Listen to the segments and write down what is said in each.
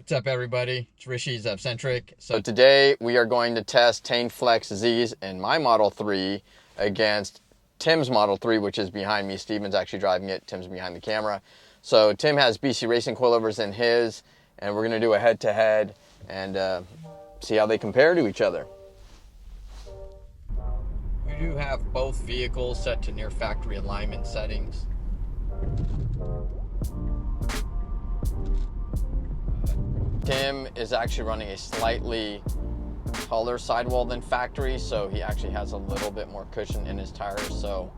What's up, everybody? It's Rishie Eccentric. So today we are going to test Tein Flex Z's in my Model 3 against Tim's Model 3, which is behind me. Steven's actually driving it. Tim's behind the camera. So Tim has BC Racing Coilovers in his, and we're going to do a head-to-head and see how they compare to each other. We do have both vehicles set to near factory alignment settings. Tim is actually running a slightly taller sidewall than factory, so he actually has a little bit more cushion in his tires. So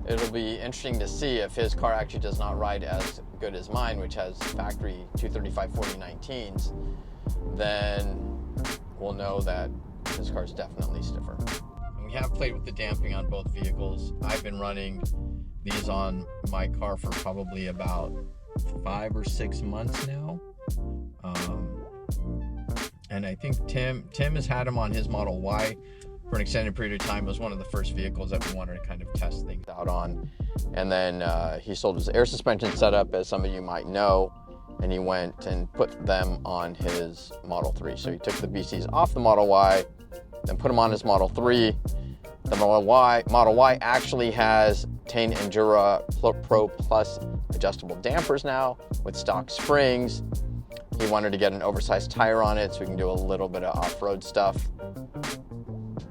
it'll be interesting to see if his car actually does not ride as good as mine, which has factory 235/40/19s. Then we'll know that his car is definitely stiffer. And we have played with the damping on both vehicles. I've been running these on my car for probably about 5 or 6 months now. And I think Tim has had him on his Model Y for an extended period of time. It was one of the first vehicles that we wanted to kind of test things out on. And then he sold his air suspension setup, as some of you might know, and he went and put them on his Model 3. So he took the BCs off the Model Y, then put them on his Model 3. The Model Y actually has Tein Endura Pro Plus adjustable dampers now with stock springs. He wanted to get an oversized tire on it so we can do a little bit of off-road stuff.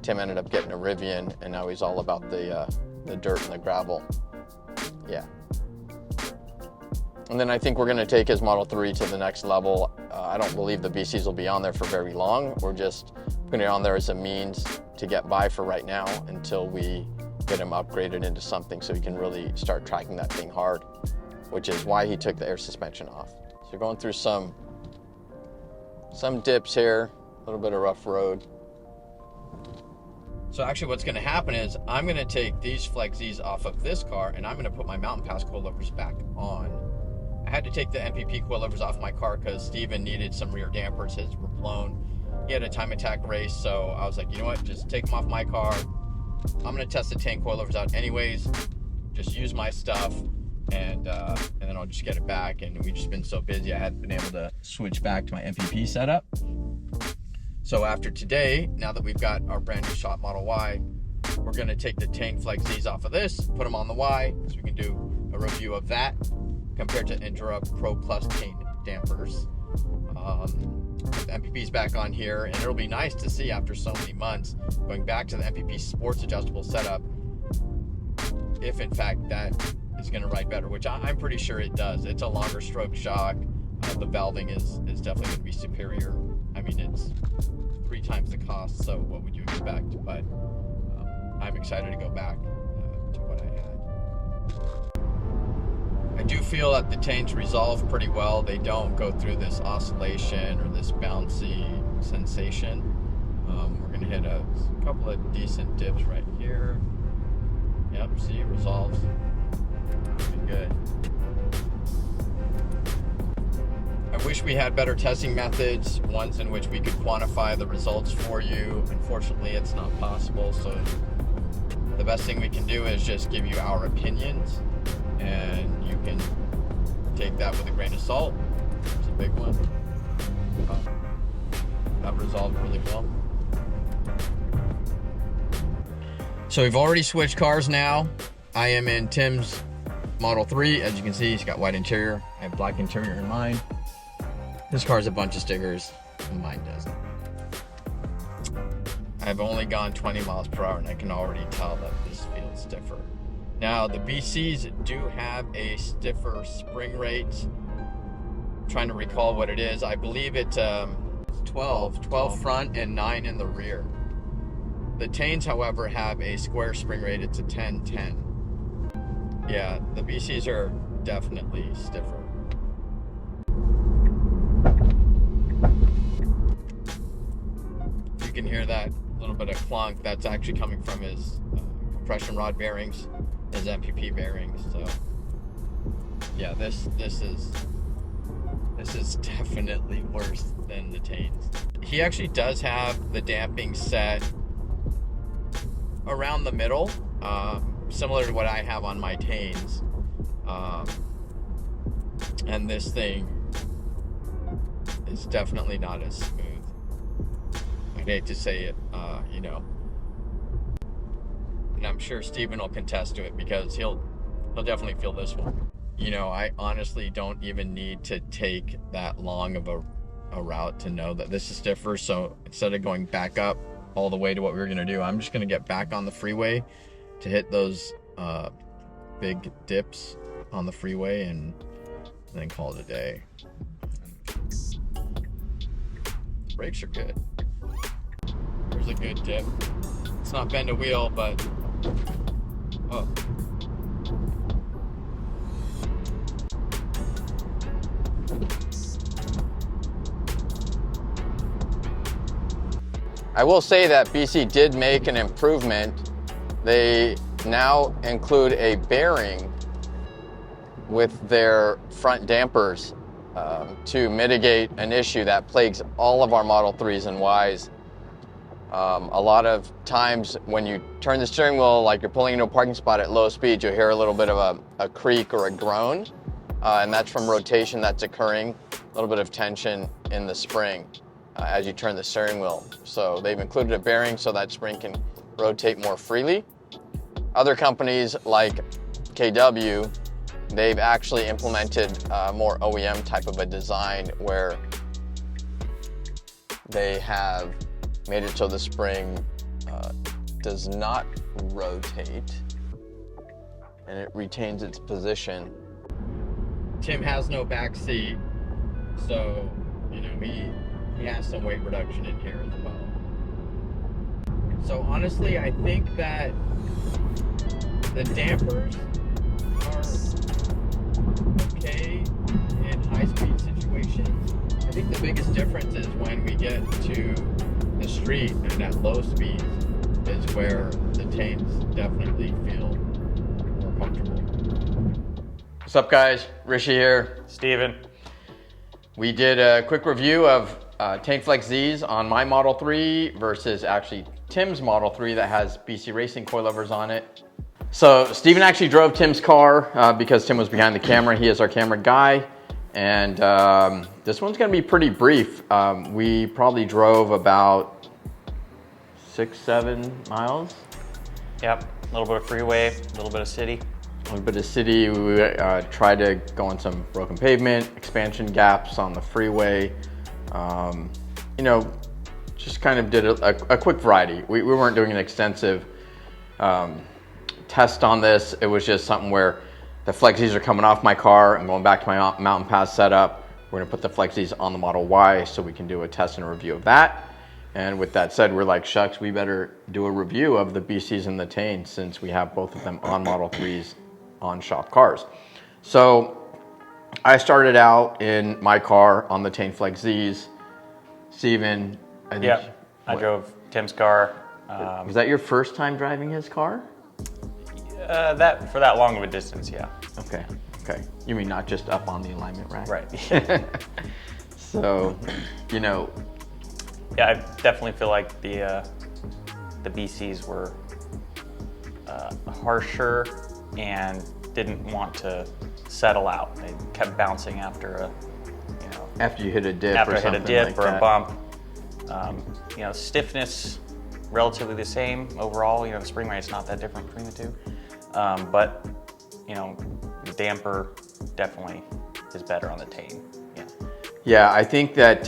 Tim ended up getting a Rivian, and now he's all about the dirt and the gravel. Yeah. And then I think we're going to take his Model 3 to the next level. I don't believe the BCs will be on there for very long. We're just putting it on there as a means to get by for right now until we get him upgraded into something so he can really start tracking that thing hard, which is why he took the air suspension off. So you're going through some dips here, a little bit of rough road. So actually what's going to happen is I'm going to take these Flex Z's off of this car and I'm going to put my Mountain Pass coilovers back on. I had to take the MPP coilovers off my car because Steven needed some rear dampers. His were blown. He had a time attack race, so I was like, you know what, just take them off my car. I'm going to test the Tein coilovers out anyways. Just use my stuff. And then I'll just get it back. And we've just been so busy, I hadn't been able to switch back to my MPP setup. So after today, now that we've got our brand new shop Model Y, we're going to take the Tein Flex Z's off of this, put them on the Y, so we can do a review of that compared to Endura Pro Plus Tein dampers. The MPP's back on here, and it'll be nice to see after so many months going back to the MPP sports adjustable setup if in fact that is going to ride better, which I'm pretty sure it does. It's a longer stroke shock. The valving is definitely going to be superior. I mean, it's 3 times the cost, so what would you expect? But I'm excited to go back to what I had. I do feel that the Teins resolve pretty well. They don't go through this oscillation or this bouncy sensation. We're going to hit a couple of decent dips right here. Yep, see, it resolves. Pretty good. I wish we had better testing methods, ones in which we could quantify the results for you. Unfortunately, it's not possible, so the best thing we can do is just give you our opinions, and you can take that with a grain of salt. It's a big one. That resolved really well. So we've already switched cars now. I am in Tim's Model 3. As you can see, he's got white interior. I have black interior in mine. This car has a bunch of stickers, and mine doesn't. I've only gone 20 miles per hour, and I can already tell that this feels stiffer. Now, the BCs do have a stiffer spring rate. I'm trying to recall what it is. I believe it's 12 front and 9 in the rear. The Teins, however, have a square spring rate. It's a 10-10. Yeah, the BCs are definitely stiffer. You can hear that little bit of clunk. That's actually coming from his compression rod bearings, his MPP bearings. So yeah, this is definitely worse than the Teins. He actually does have the damping set around the middle, similar to what I have on my Teins. And this thing is definitely not as smooth. I'd hate to say it, you know. And I'm sure Steven will contest to it because he'll definitely feel this one. You know, I honestly don't even need to take that long of a route to know that this is stiffer. So instead of going back up all the way to what we were going to do, I'm just going to get back on the freeway to hit those big dips on the freeway and then call it a day. Brakes are good. There's a good dip. It's not bend a wheel, but oh. I will say that BC did make an improvement. They now include a bearing with their front dampers to mitigate an issue that plagues all of our Model 3s and Ys. A lot of times when you turn the steering wheel, like you're pulling into a parking spot at low speed, you'll hear a little bit of a creak or a groan, and that's from rotation that's occurring, a little bit of tension in the spring as you turn the steering wheel. So they've included a bearing so that spring can rotate more freely. Other companies like KW, they've actually implemented more OEM type of a design where they have made it so the spring does not rotate and it retains its position. Tim has no back seat, so you know he has some weight reduction in here as well. So honestly, I think that the dampers are okay in high-speed situations. I think the biggest difference is when we get to the street and at low speeds is where the Teins definitely feel more comfortable. What's up, guys? Rishie here. Steven. We did a quick review of Tein Flex Zs on my Model 3 versus actually Tim's Model 3 that has BC Racing Coilovers on it. So Steven actually drove Tim's car because Tim was behind the camera. He is our camera guy. And this one's gonna be pretty brief. We probably drove about 6-7 miles. Yep, a little bit of freeway, a little bit of city. A little bit of city. We tried to go on some broken pavement, expansion gaps on the freeway. You know, just kind of did a quick variety. We weren't doing an extensive test on this. It was just something where the Flex Zs are coming off my car. I'm going back to my mountain pass setup. We're gonna put the Flex Zs on the Model Y so we can do a test and a review of that. And with that said, we're like, shucks, we better do a review of the BCs and the Tein since we have both of them on Model 3s on shop cars. So I started out in my car on the Tein Flex Zs. Steven, I drove Tim's car. Was that your first time driving his car? That for that long of a distance, yeah. Okay. You mean not just up on the alignment rack? Right. So, you know. Yeah, I definitely feel like the BCs were harsher and didn't want to settle out. They kept bouncing after after you hit a dip after or I hit something a dip like or that. a bump. Stiffness relatively the same overall. The spring rate's not that different between the two, but the damper definitely is better on the Tein. Yeah, I think that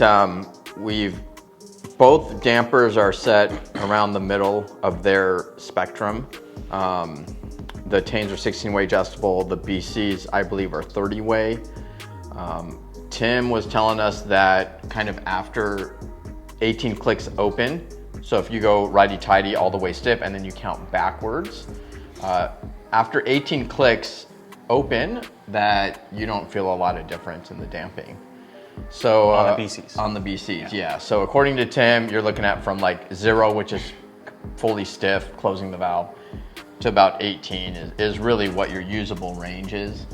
both dampers are set around the middle of their spectrum. The Teins are 16-way adjustable. The BCs, I believe, are 30-way. Tim was telling us that kind of after 18 clicks open, so if you go righty-tighty all the way stiff and then you count backwards, after 18 clicks open, that you don't feel a lot of difference in the damping. So on the BCs. On the BCs, yeah. So according to Tim, you're looking at from like 0, which is fully stiff, closing the valve, to about 18 is really what your usable range is.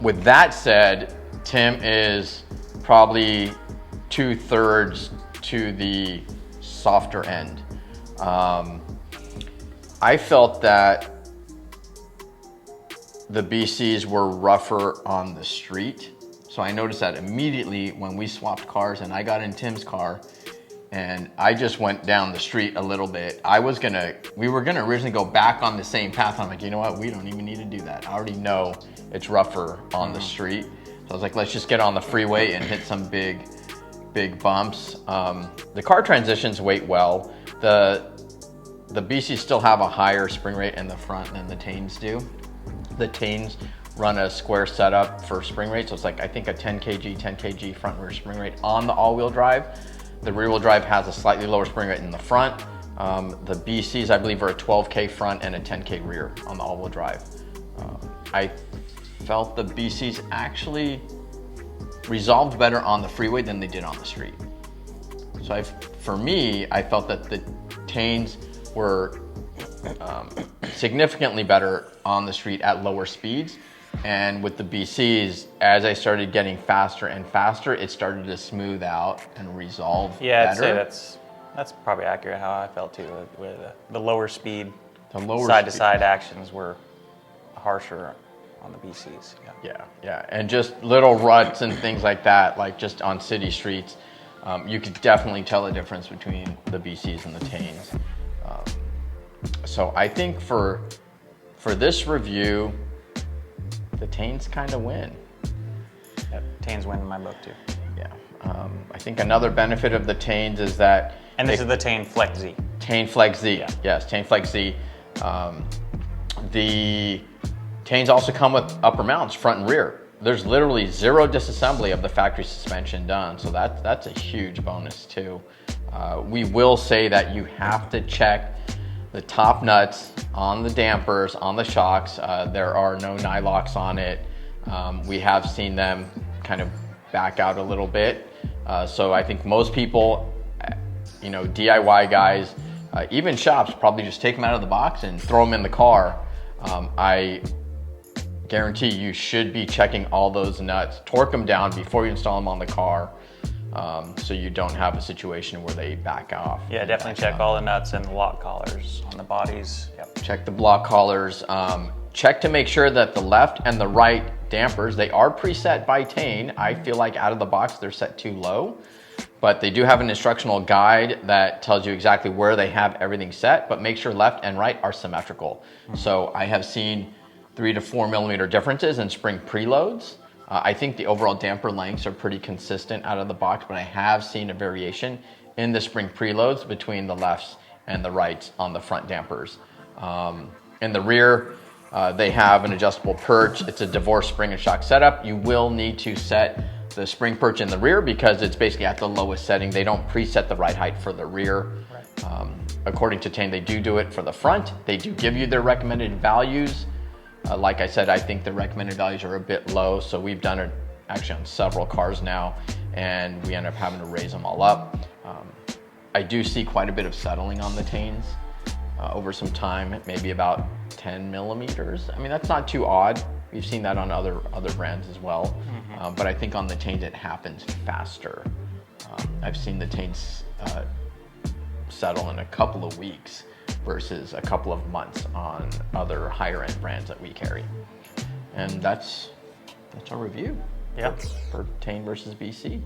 With that said, Tim is probably 2/3 to the softer end. I felt that the BCs were rougher on the street. So I noticed that immediately when we swapped cars and I got in Tim's car and I just went down the street a little bit. We were gonna originally go back on the same path. I'm like, you know what? We don't even need to do that. I already know it's rougher on the street. So I was like, let's just get on the freeway and hit some big bumps. The car transitions wait well. The BCs still have a higher spring rate in the front than the Teins do. The Teins run a square setup for spring rate, so it's like I think a 10 kg front and rear spring rate on the all-wheel drive. The rear-wheel drive has a slightly lower spring rate in the front. The BCs, I believe, are a 12K front and a 10K rear on the all-wheel drive. I felt the BCs actually resolved better on the freeway than they did on the street. So for me, I felt that the Teins were significantly better on the street at lower speeds. And with the BCs, as I started getting faster and faster, it started to smooth out and resolve better. I'd say that's probably accurate how I felt too. With the lower speed, side-to-side actions were harsher on the BCs. Yeah, and just little ruts and things like that, like just on city streets, you could definitely tell the difference between the BCs and the Teins. So I think for this review, the Teins kind of win. Yep, Teins win in my book too. Yeah, I think another benefit of the Teins is that... And this is the Tein Flex Z. Tein Flex Z, yeah. Yes, Tein Flex Z. The Teins also come with upper mounts, front and rear. There's literally zero disassembly of the factory suspension done, so that's a huge bonus too. We will say that you have to check the top nuts on the dampers, on the shocks. There are no nylocks on it. We have seen them kind of back out a little bit. So I think most people, DIY guys, even shops, probably just take them out of the box and throw them in the car. I guarantee you should be checking all those nuts, torque them down before you install them on the car. So you don't have a situation where they back off. Yeah, definitely check all the nuts and the lock collars on the bodies. Yep. Check the block collars. Check to make sure that the left and the right dampers, they are preset by Tein. I feel like out of the box, they're set too low, but they do have an instructional guide that tells you exactly where they have everything set, but make sure left and right are symmetrical. So I have seen 3 to 4 millimeter differences in spring preloads. I think the overall damper lengths are pretty consistent out of the box, but I have seen a variation in the spring preloads between the lefts and the rights on the front dampers. In the rear, they have an adjustable perch. It's a divorce spring and shock setup. You will need to set the spring perch in the rear because it's basically at the lowest setting. They don't preset the ride height for the rear. Right. According to Tein, they do it for the front. They do give you their recommended values. Like I said, I think the recommended values are a bit low, so we've done it actually on several cars now, and we end up having to raise them all up. I do see quite a bit of settling on the Teins over some time, maybe about 10 millimeters. I mean, that's not too odd. We've seen that on other brands as well, but I think on the Teins it happens faster. I've seen the Teins settle in a couple of weeks versus a couple of months on other higher end brands that we carry. And that's our review. Yep. For Tein versus BC.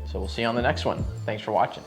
So we'll see you on the next one. Thanks for watching.